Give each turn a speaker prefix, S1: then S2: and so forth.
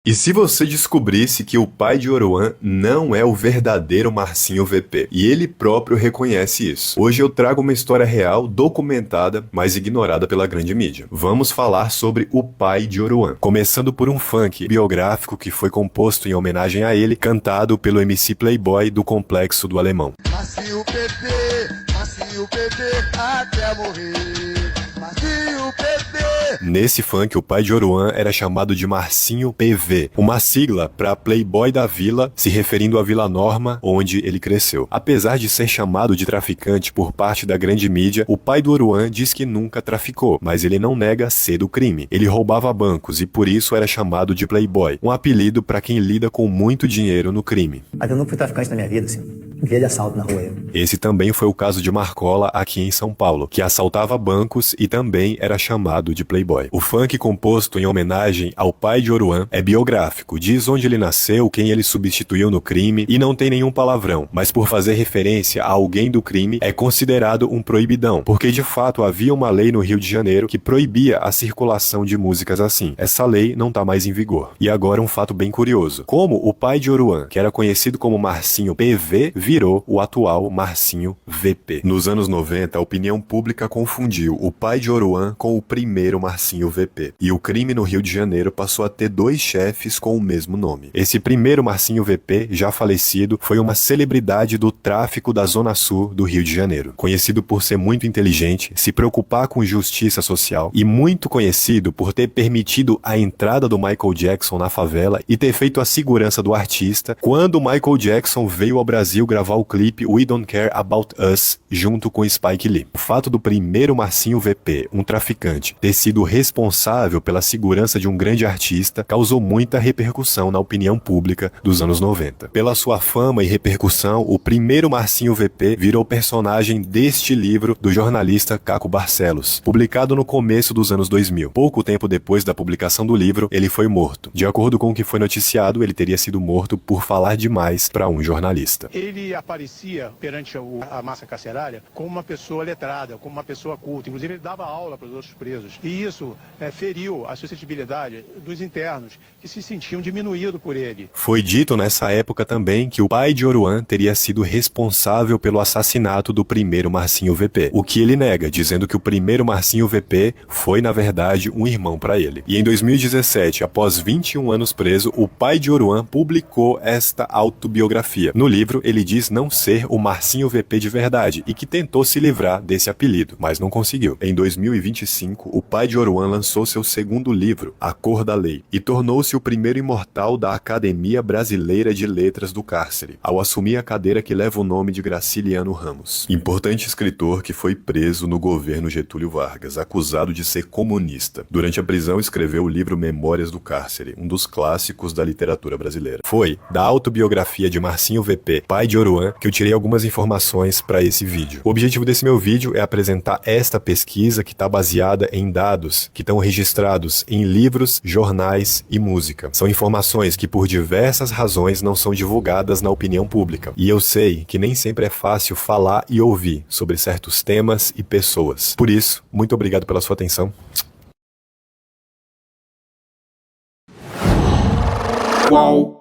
S1: E se você descobrisse que o pai de Oruan não é o verdadeiro Marcinho VP, e ele próprio reconhece isso? Hoje eu trago uma história real, documentada, mas ignorada pela grande mídia. Vamos falar sobre o pai de Oruan, começando por um funk biográfico que foi composto em homenagem a ele, cantado pelo MC Playboy do Complexo do Alemão.
S2: Marcinho VP, até morrer. Marcinho VP.
S1: Nesse funk, o pai de Oruan era chamado de Marcinho PV, uma sigla para Playboy da Vila, se referindo à Vila Norma, onde ele cresceu. Apesar de ser chamado de traficante por parte da grande mídia, o pai do Oruan diz que nunca traficou, mas ele não nega ser do crime. Ele roubava bancos e por isso era chamado de Playboy, um apelido para quem lida com muito dinheiro no crime.
S3: Mas eu nunca fui traficante na minha vida, assim. Via de assalto na rua.
S1: Esse também foi o caso de Marcola aqui em São Paulo, que assaltava bancos e também era chamado de Playboy. O funk composto em homenagem ao pai de Oruan é biográfico, diz onde ele nasceu, quem ele substituiu no crime e não tem nenhum palavrão, mas por fazer referência a alguém do crime é considerado um proibidão, porque de fato havia uma lei no Rio de Janeiro que proibia a circulação de músicas assim. Essa lei não tá mais em vigor. E agora um fato bem curioso. Como o pai de Oruan, que era conhecido como Marcinho PV, virou o atual Marcinho VP. Nos anos 90, a opinião pública confundiu o pai de Oruan com o primeiro Marcinho VP. E o crime no Rio de Janeiro passou a ter dois chefes com o mesmo nome. Esse primeiro Marcinho VP, já falecido, foi uma celebridade do tráfico da Zona Sul do Rio de Janeiro. Conhecido por ser muito inteligente, se preocupar com justiça social e muito conhecido por ter permitido a entrada do Michael Jackson na favela e ter feito a segurança do artista quando o Michael Jackson veio ao Brasil gravar o clipe We Don't Care About Us junto com Spike Lee. O fato do primeiro Marcinho VP, um traficante, ter sido responsável pela segurança de um grande artista causou muita repercussão na opinião pública dos anos 90. Pela sua fama e repercussão, o primeiro Marcinho VP virou personagem deste livro do jornalista Caco Barcelos, publicado no começo dos anos 2000. Pouco tempo depois da publicação do livro, ele foi morto. De acordo com o que foi noticiado, ele teria sido morto por falar demais para um jornalista.
S4: Ele aparecia perante a massa carcerária como uma pessoa letrada, como uma pessoa culta. Inclusive, ele dava aula para os outros presos. E isso feriu a suscetibilidade dos internos, que se sentiam diminuídos por ele.
S1: Foi dito nessa época também que o pai de Oruan teria sido responsável pelo assassinato do primeiro Marcinho VP, o que ele nega, dizendo que o primeiro Marcinho VP foi, na verdade, um irmão para ele. E em 2017, após 21 anos preso, o pai de Oruan publicou esta autobiografia. No livro, ele diz não ser o Marcinho VP de verdade e que tentou se livrar desse apelido, mas não conseguiu. Em 2025, o pai de Oruan lançou seu segundo livro, A Cor da Lei, e tornou-se o primeiro imortal da Academia Brasileira de Letras do Cárcere, ao assumir a cadeira que leva o nome de Graciliano Ramos, importante escritor que foi preso no governo Getúlio Vargas, acusado de ser comunista. Durante a prisão, escreveu o livro Memórias do Cárcere, um dos clássicos da literatura brasileira. Foi da autobiografia de Marcinho VP, pai de Oruan, que eu tirei algumas informações para esse vídeo. O objetivo desse meu vídeo é apresentar esta pesquisa que está baseada em dados que estão registrados em livros, jornais e música. São informações que por diversas razões não são divulgadas na opinião pública. E eu sei que nem sempre é fácil falar e ouvir sobre certos temas e pessoas. Por isso, muito obrigado pela sua atenção.
S5: Qual?